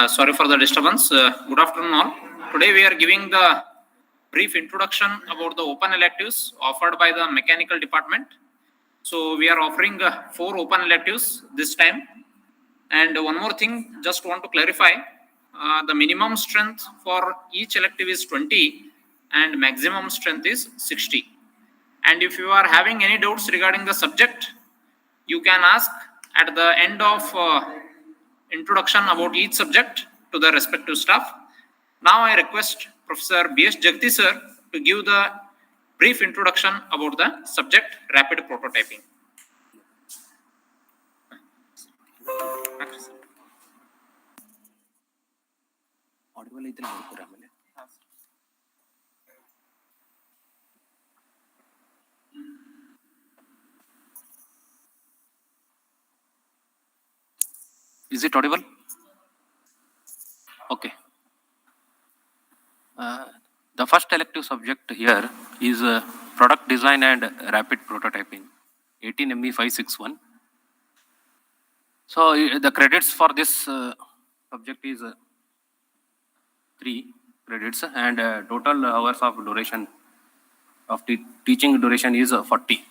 Sorry for the disturbance. Good afternoon, all. Today we are giving the brief introduction about the open electives offered by the mechanical department. So we are offering 4 open electives this time. And one more thing, just want to clarify, the minimum strength for each elective is 20 and maximum strength is 60. And if you are having any doubts regarding the subject, you can ask at the end of introduction about each subject to the respective staff. Now I request Professor B.S. Jagti sir to give the brief introduction about the subject rapid prototyping. Is it audible? Okay. The first elective subject here is product design and rapid prototyping, 18 ME 561. So the credits for this subject is 3 credits, and total hours of duration of the teaching duration is 40.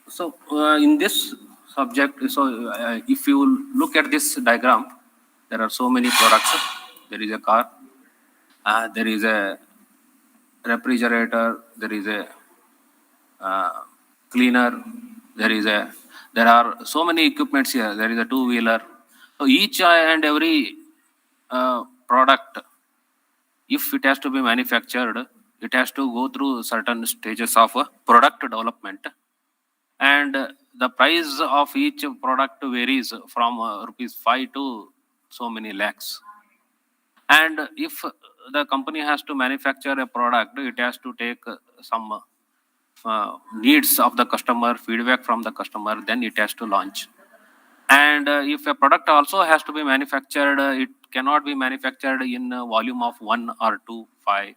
So in this subject, if you look at this diagram, there are so many products. There is a car, there is a refrigerator, there is a cleaner, there are so many equipments here. There is a two-wheeler. So each and every product, if it has to be manufactured, it has to go through certain stages of product development, and the price of each product varies from rupees 5 to so many lakhs. And if the company has to manufacture a product, it has to take some needs of the customer, feedback from the customer, then it has to launch. And if a product also has to be manufactured, it cannot be manufactured in a volume of 1 or 2, 5,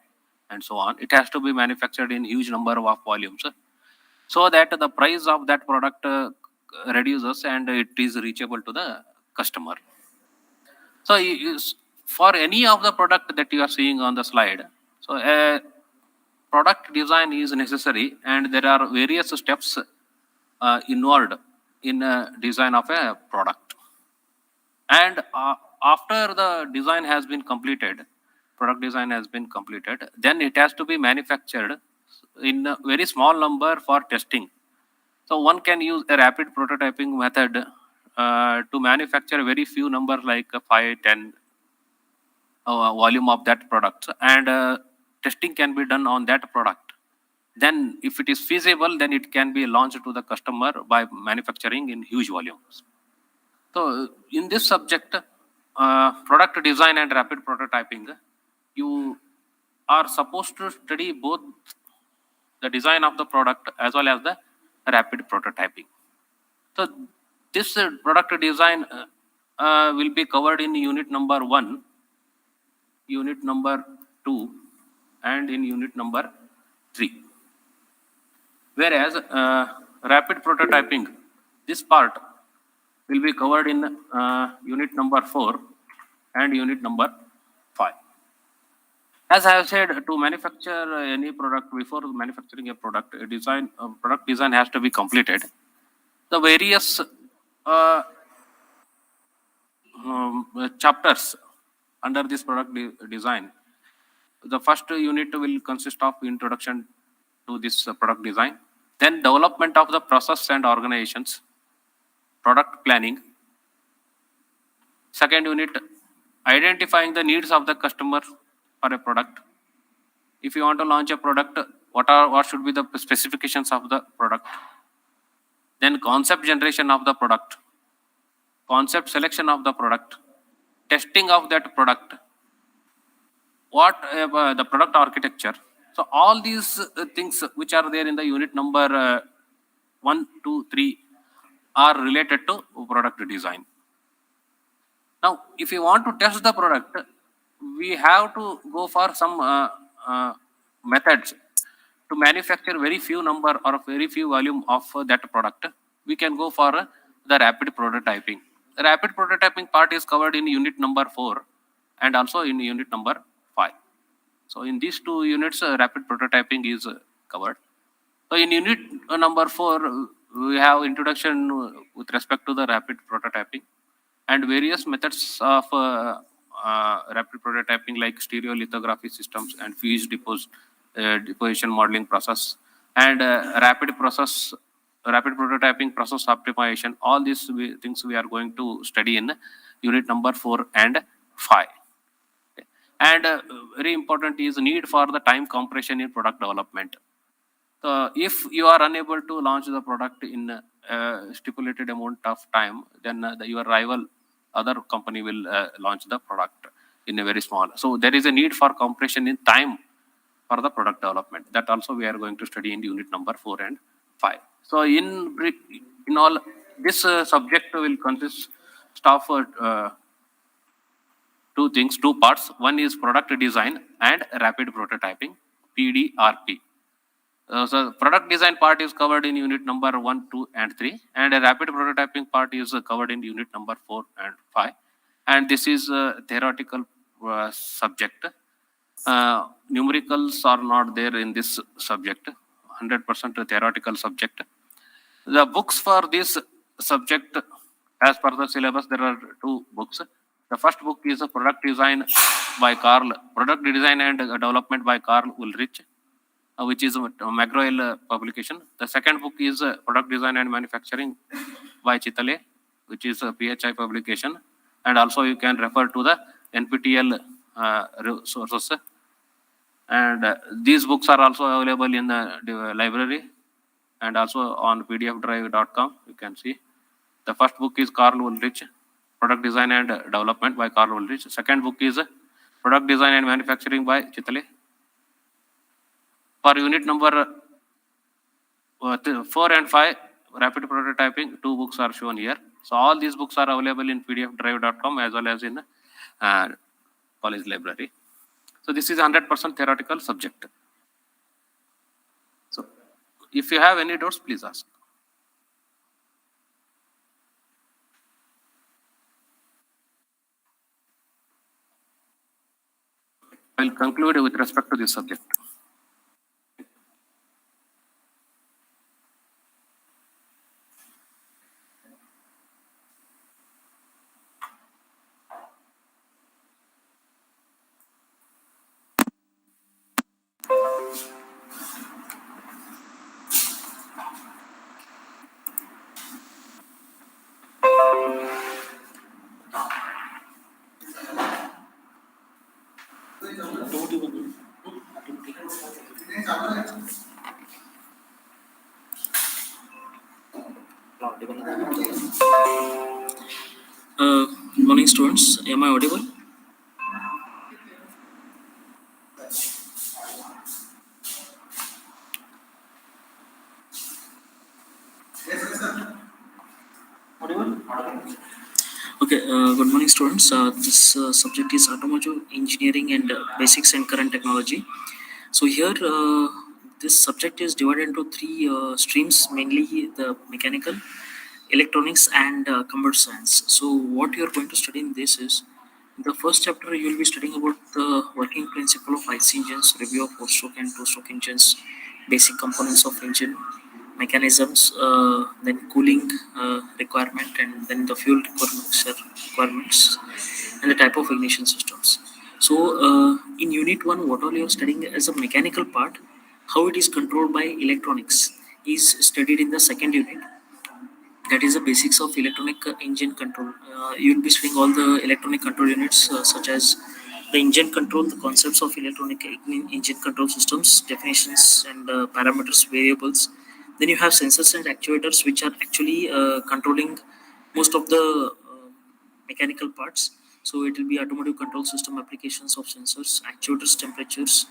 and so on. It has to be manufactured in huge number of volumes, so that the price of that product reduces and it is reachable to the customer. So for any of the product that you are seeing on the slide, so a product design is necessary, and there are various steps involved in design of a product. And after the design has been completed, product design has been completed, then it has to be manufactured in a very small number for testing. So one can use a rapid prototyping method to manufacture very few numbers, like 5, 10 volume of that product, and testing can be done on that product. Then if it is feasible, then it can be launched to the customer by manufacturing in huge volumes. So in this subject, product design and rapid prototyping, you are supposed to study both the design of the product as well as the rapid prototyping. So this product design will be covered in unit number 1, unit number 2, and in unit number 3. Whereas rapid prototyping, this part will be covered in unit number 4 and unit number 5. As I have said, to manufacture any product, before manufacturing a product, product design has to be completed. The various chapters under this product design. The first unit will consist of introduction to this product design, then development of the process and organizations, product planning. Second unit, identifying the needs of the customer for a product. If you want to launch a product, what should be the specifications of the product? Then concept generation of the product, concept selection of the product, testing of that product, the product architecture. So all these things which are there in the unit number 1, 2, 3 are related to product design. Now, if you want to test the product, we have to go for some methods to manufacture very few number or very few volume of that product. We can go for the rapid prototyping. The rapid prototyping part is covered in unit number 4 and also in unit number 5. So in these two units, rapid prototyping is covered. So in unit number 4, we have introduction with respect to the rapid prototyping and various methods of rapid prototyping like stereolithography systems and fuse deposition modeling process and rapid prototyping process optimization. All these things we are going to study in unit number 4 and 5. And very important is need for the time compression in product development. So if you are unable to launch the product in a stipulated amount of time, then your rival other company will launch the product in a very small. So there is a need for compression in time for the product development. That also we are going to study in unit number 4 and 5. So in all, this subject will consist of two parts. One is product design and rapid prototyping, PDRP. So product design part is covered in unit number 1, 2, and 3, and a rapid prototyping part is covered in unit number 4 and 5. And this is a theoretical subject. Numericals are not there in this subject, 100% theoretical subject. The books for this subject, as per the syllabus, there are 2 books. The first book is a product design and development by Carl Ulrich, which is a McGraw-Hill publication. The second book is product design and manufacturing by Chitale, which is a PHI publication. And also you can refer to the NPTEL sources. And these books are also available in the library and also on pdfdrive.com. You can see. The first book is Carl Ulrich, Product Design and Development by Carl Ulrich. Second book is Product Design and Manufacturing by Chitale. For unit number 4 and 5, rapid prototyping, 2 books are shown here. So all these books are available in pdfdrive.com as well as in college library. So this is 100% theoretical subject. So if you have any doubts, please ask. I will conclude with respect to this subject. Good morning, students. Am I audible? Okay. Good morning, students. This subject is automotive engineering and basics and current technology. So here, this subject is divided into 3 streams, mainly the mechanical, electronics, and computer science. So what you are going to study in this is, in the first chapter you will be studying about the working principle of IC engines, review of 4-stroke and 2-stroke engines, basic components of engine, mechanisms, then cooling requirement, and then the fuel requirements, and the type of ignition systems. So in unit 1, what all you are studying as a mechanical part, how it is controlled by electronics, is studied in the second unit. That is the basics of electronic engine control. You will be studying all the electronic control units, such as the engine control, the concepts of electronic engine control systems, definitions and parameters, variables. Then you have sensors and actuators, which are actually controlling most of the mechanical parts. So it will be automotive control system applications of sensors, actuators, temperatures.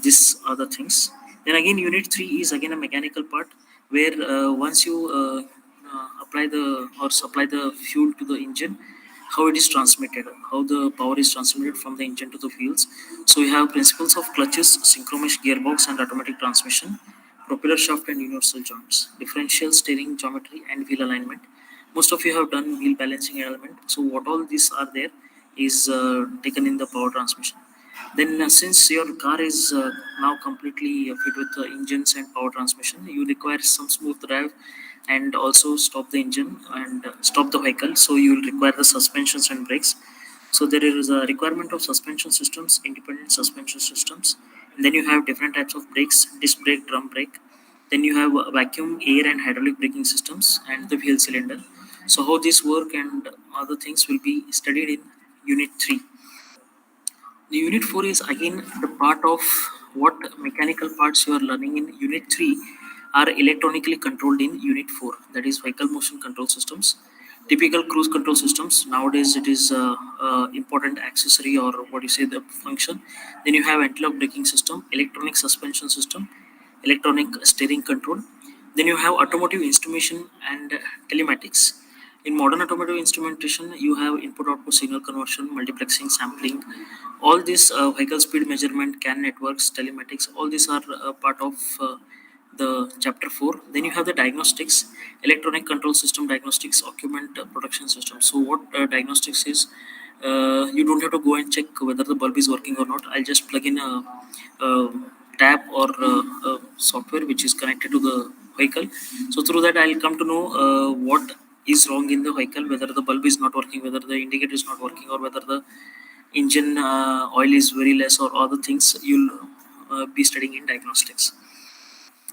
These are the things. Then again, unit 3 is again a mechanical part, where once you apply the or supply the fuel to the engine, how it is transmitted, how the power is transmitted from the engine to the wheels. So we have principles of clutches, synchronous gearbox and automatic transmission, propeller shaft and universal joints, differential steering geometry and wheel alignment, most of you have done wheel balancing element. So what all these are there is taken in the power transmission. Then since your car is now completely fit with the engines and power transmission, you require some smooth drive and also stop the engine and stop the vehicle. So you will require the suspensions and brakes. So there is a requirement of suspension systems, independent suspension systems. And then you have different types of brakes, disc brake, drum brake. Then you have vacuum, air and hydraulic braking systems and the fuel cylinder. So how this work and other things will be studied in unit 3. The unit 4 is again the part of what mechanical parts you are learning in unit 3 are electronically controlled in unit 4, that is vehicle motion control systems. Typical cruise control systems nowadays it is important accessory or what you say the function. Then you have anti-lock braking system, electronic suspension system, electronic steering control. Then you have automotive instrumentation and telematics. In modern automotive instrumentation, you have input-output signal conversion, multiplexing, sampling. All these vehicle speed measurement, CAN networks, telematics, all these are part of the chapter 4. Then you have the diagnostics, electronic control system diagnostics, occupant production system. So what diagnostics is, you don't have to go and check whether the bulb is working or not. I'll just plug in a tab or software which is connected to the vehicle. So through that I'll come to know what is wrong in the vehicle, whether the bulb is not working, whether the indicator is not working, or whether the engine oil is very less, or other things you'll be studying in diagnostics.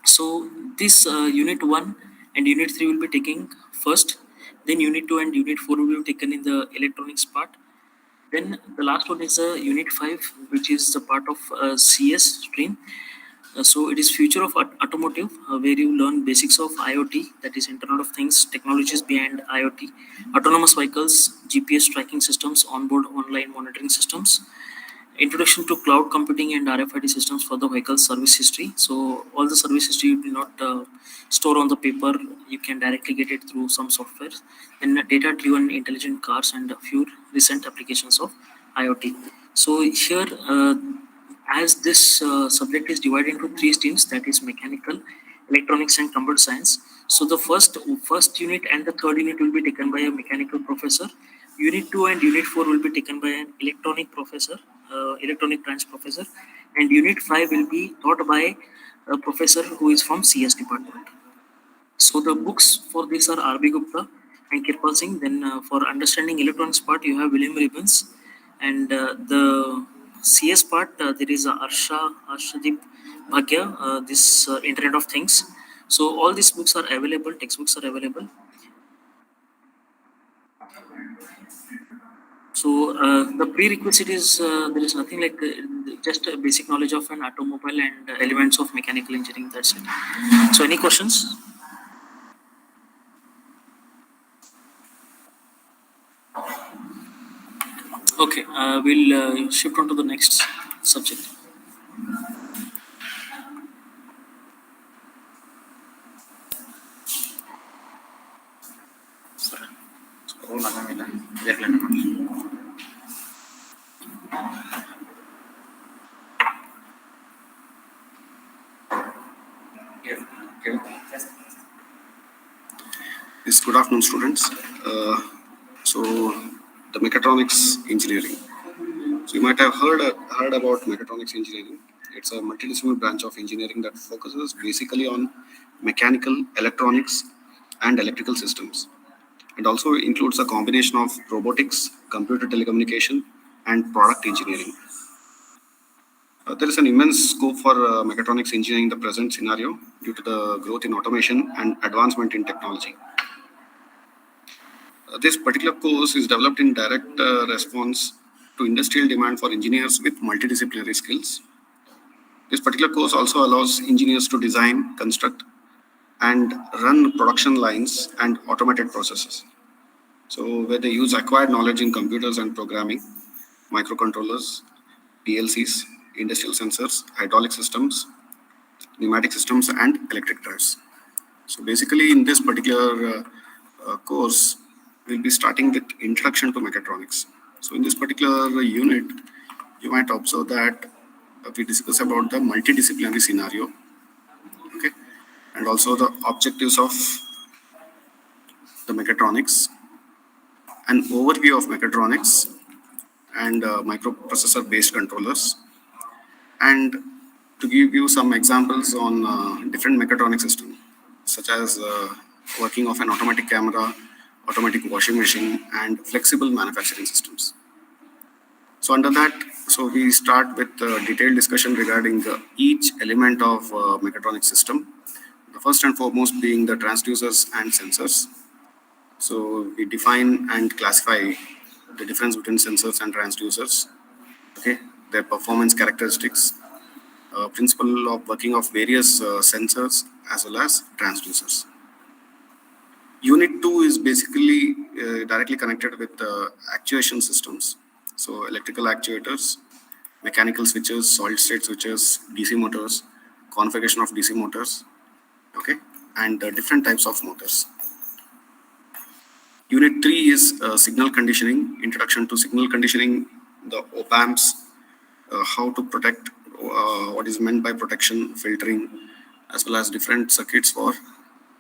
So this unit 1 and unit 3 will be taking first, then unit 2 and unit 4 will be taken in the electronics part. Then the last one is unit 5, which is the part of CS stream. So it is future of automotive, where you learn basics of IoT, that is Internet of Things, technologies behind IoT, autonomous vehicles, GPS tracking systems, onboard online monitoring systems, introduction to cloud computing and RFID systems for the vehicle service history. So all the service history you will not store on the paper. You can directly get it through some software. And data-driven intelligent cars and a few recent applications of IoT. So here, as this subject is divided into 3 streams, that is mechanical, electronics, and computer science. So the first unit and the third unit will be taken by a mechanical professor. Unit 2 and unit 4 will be taken by an electronic professor, electronic branch professor, and unit 5 will be taught by a professor who is from CS department. So the books for this are R.B. Gupta and Kirpal Singh. Then for understanding electronics part, you have William Ribbons, and the CS part there is Arshadip Bhagya. This Internet of Things. So all these books are available. Textbooks are available. So the prerequisite is there is nothing like just a basic knowledge of an automobile and elements of mechanical engineering. That's it. So any questions? Okay, we'll shift on to the next subject. Scroll ಆಗಂಗಿಲ್ಲ ಇರ್ಲಿ ನಮ್ಮ Yes, good afternoon, students. So, the mechatronics engineering. So, you might have heard about mechatronics engineering. It's a multidisciplinary branch of engineering that focuses basically on mechanical, electronics, and electrical systems. It also includes a combination of robotics, computer telecommunication, and product engineering. There is an immense scope for mechatronics engineering in the present scenario due to the growth in automation and advancement in technology. This particular course is developed in direct response to industrial demand for engineers with multidisciplinary skills. This particular course also allows engineers to design, construct, and run production lines and automated processes. So where they use acquired knowledge in computers and programming, microcontrollers, PLCs, industrial sensors, hydraulic systems, pneumatic systems, and electric drives. So basically in this particular course, we'll be starting with introduction to mechatronics. So in this particular unit, you might observe that we discuss about the multidisciplinary scenario, okay, and also the objectives of the mechatronics, an overview of mechatronics and microprocessor-based controllers, and to give you some examples on different mechatronic systems, such as working of an automatic camera, automatic washing machine, and flexible manufacturing systems. So under that, so we start with a detailed discussion regarding each element of mechatronic system. The first and foremost being the transducers and sensors. So we define and classify the difference between sensors and transducers, okay, their performance characteristics, principle of working of various sensors as well as transducers. Unit 2 is basically directly connected with actuation systems. So electrical actuators, mechanical switches, solid state switches, DC motors, configuration of DC motors, okay, and different types of motors. Unit 3 is signal conditioning, introduction to signal conditioning, the op-amps, how to protect, what is meant by protection, filtering, as well as different circuits for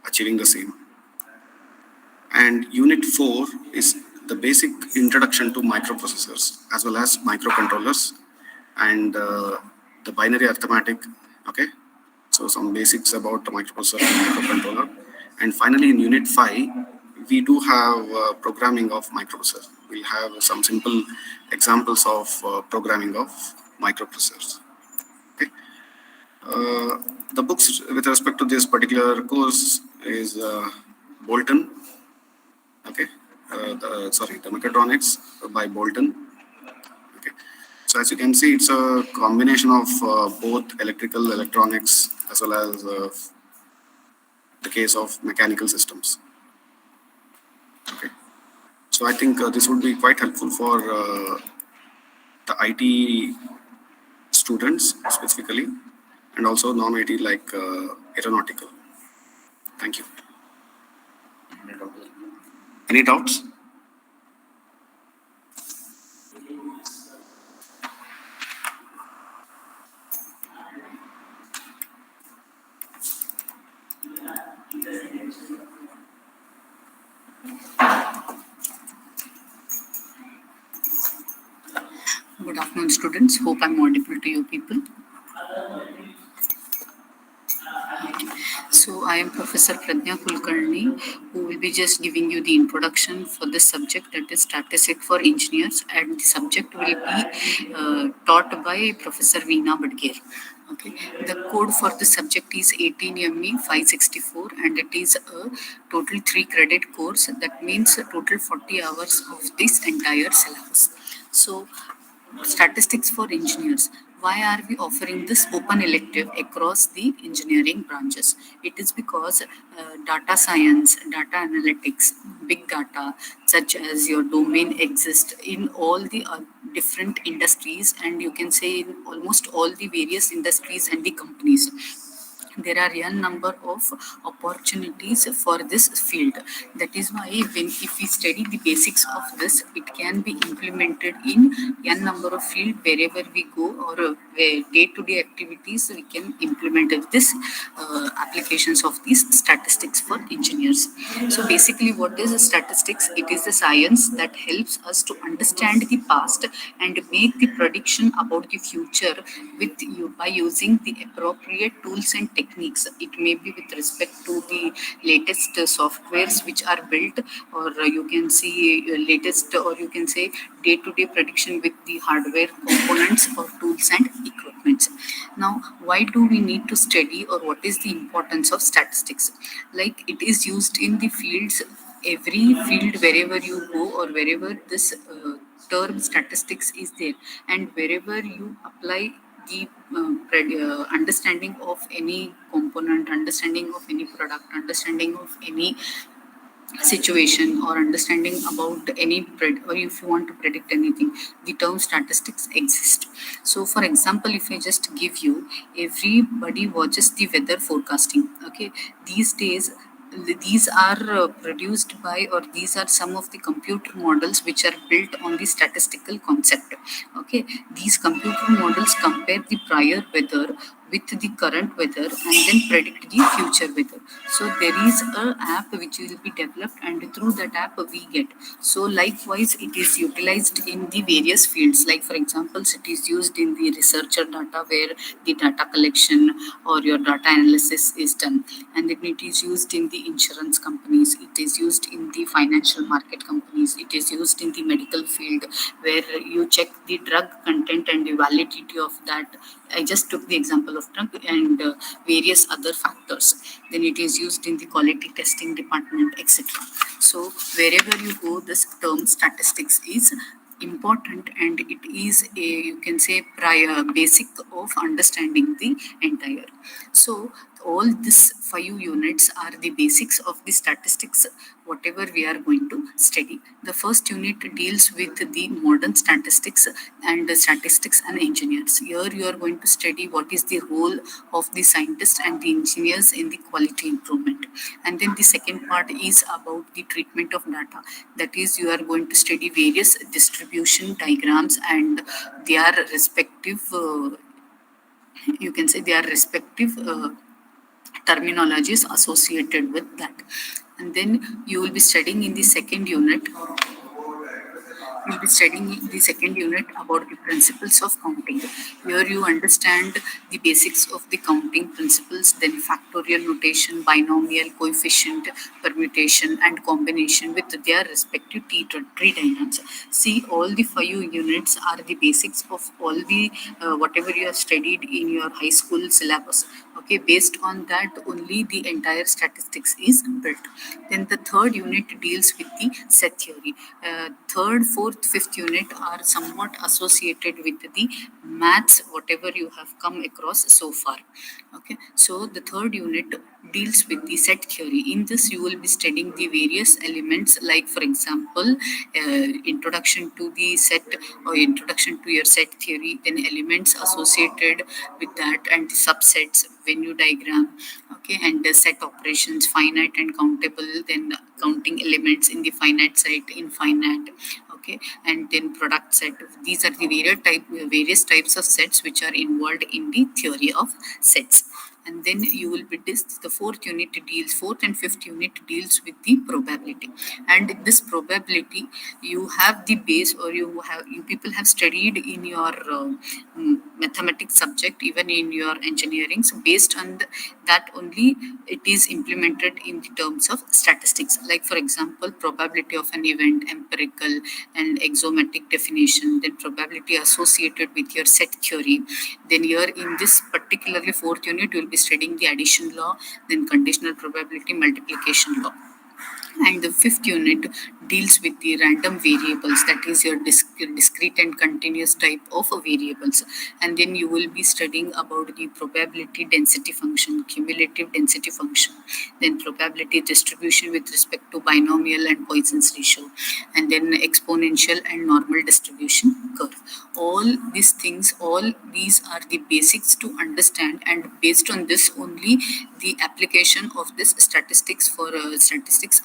achieving the same. And Unit 4 is the basic introduction to microprocessors as well as microcontrollers and the binary arithmetic, okay? So some basics about the microprocessor and microcontroller. And finally, in Unit 5, we do have programming of microprocessor. We'll have some simple examples of programming of microprocessors. Okay. The books with respect to this particular course is Bolton. Okay. The Mechatronics by Bolton. Okay. So as you can see, it's a combination of both electrical, electronics, as well as the case of mechanical systems. Okay. So I think this would be quite helpful for the IT students specifically, and also non-IT like aeronautical. Thank you. Any doubts? Good afternoon, students. Hope I'm audible to you people. So I am Professor Pradnya Kulkarni, who will be just giving you the introduction for this subject, that is statistics for engineers, and the subject will be taught by Professor Veena Badgir. Okay. The code for the subject is 18ME 564, and it is a total 3-credit course. That means a total 40 hours of this entire syllabus. So statistics for engineers. Why are we offering this open elective across the engineering branches? It is because data science, data analytics, big data, such as your domain, exists in all the different industries, and you can say in almost all the various industries and the companies. There are a number of opportunities for this field. That is why if we study the basics of this, it can be implemented in a number of field wherever we go, or day-to-day activities we can implement this applications of these statistics for engineers. So basically, what is statistics? It is the science that helps us to understand the past and make the prediction about the future with you by using the appropriate tools and techniques. It may be with respect to the latest softwares which are built, or you can see latest, or you can say day-to-day prediction with the hardware components or tools and equipments. Now, why do we need to study, or what is the importance of statistics? Like, it is used in the fields, every field wherever you go, or wherever this term statistics is there, and wherever you apply the understanding of any component, understanding of any product, understanding of any situation, or understanding about any or if you want to predict anything, the term statistics exist. So for example, if I just give you, everybody watches the weather forecasting. Okay, these days these are produced by, or these are some of the computer models which are built on the statistical concept. Okay, these computer models compare the prior weather with the current weather and then predict the future weather. So there is a app which will be developed, and through that app we get. So likewise it is utilized in the various fields, like for example it is used in the researcher data where the data collection or your data analysis is done, and then it is used in the insurance companies, it is used in the financial market companies, it is used in the medical field where you check the drug content and the validity of that. I just took the example of drug and various other factors. Then it is used in the quality testing department, etc. So wherever you go, this term statistics is important, and it is a, you can say, prior basic of understanding the entire. So all these 5 units are the basics of the statistics, whatever we are going to study. The first unit deals with the modern statistics and statistics and engineers. Here you are going to study what is the role of the scientists and the engineers in the quality improvement. And then the second part is about the treatment of data. That is, you are going to study various distribution diagrams and their respective, you can say, their respective terminologies associated with that. And then you will be studying in the second unit, about the principles of counting. Here you understand the basics of the counting principles, then factorial notation, binomial, coefficient, permutation, and combination with their respective tree diagrams. See, all the 5 units are the basics of all the whatever you have studied in your high school syllabus. Okay, based on that only the entire statistics is built. Then the third unit deals with the set theory. Third, fourth, fifth unit are somewhat associated with the maths, whatever you have come across so far. Okay, so the third unit deals with the set theory. In this, you will be studying the various elements, like for example, introduction to the set or introduction to your set theory, then elements associated with that and the subsets, venue diagram, okay, and the set operations, finite and countable, then counting elements in the finite set, infinite, okay, and then product set. These are the various types of sets which are involved in the theory of sets. And then you will be the fourth and fifth unit deals with the probability. And this probability, you have the base, or you people have studied in your mathematics subject, even in your engineering. So based on that only it is implemented in the terms of statistics. Like for example, probability of an event, empirical and axiomatic definition, then probability associated with your set theory. Then here in this particularly fourth unit, you will be studying the addition law, then conditional probability, multiplication law. And the fifth unit deals with the random variables, that is your discrete and continuous type of variables. And then you will be studying about the probability density function, cumulative density function, then probability distribution with respect to binomial and Poisson's ratio, and then exponential and normal distribution curve. All these things, all these are the basics to understand, and based on this only the application of this statistics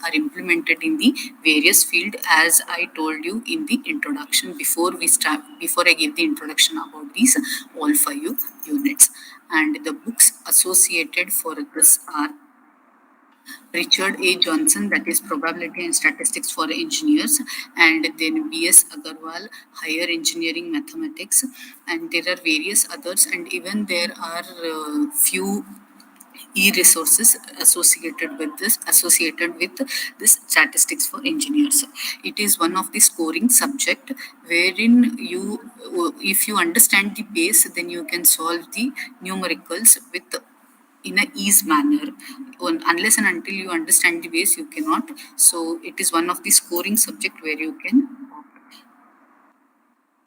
are implemented in the various field, as I told you in the introduction before I give the introduction about these all 5 units. And the books associated for this are Richard A. Johnson, that is Probability and Statistics for Engineers, and then B.S. Agarwal, Higher Engineering Mathematics, and there are various others, and even there are few e-resources associated with this statistics for engineers. It is one of the scoring subject wherein you, if you understand the base, then you can solve the numericals with in a ease manner. Unless and until you understand the base, you cannot. So it is one of the scoring subject where you can,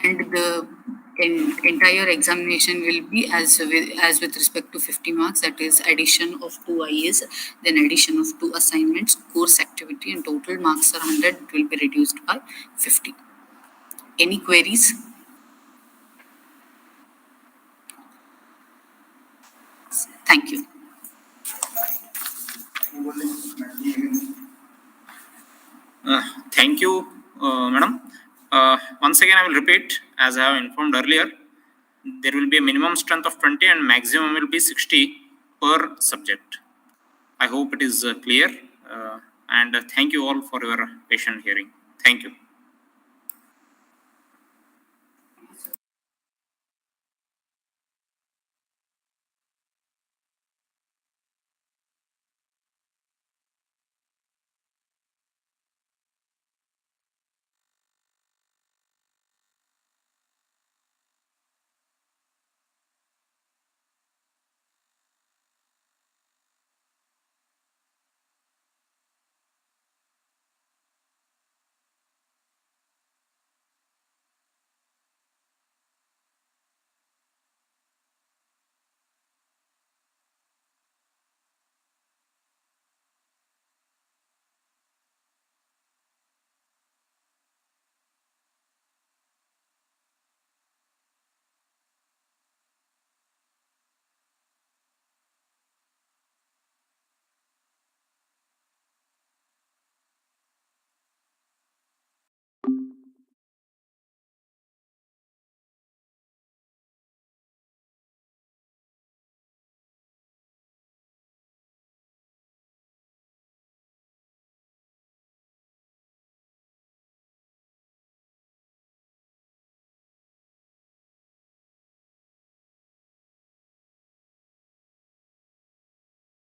and the entire examination will be as with respect to 50 marks, that is addition of 2 IAs, then addition of 2 assignments, course activity, and total marks are 100. It will be reduced by 50. Any queries? Thank you. Thank you, madam. Once again, I will repeat, as I have informed earlier, there will be a minimum strength of 20 and maximum will be 60 per subject. I hope it is clear, and thank you all for your patient hearing. Thank you.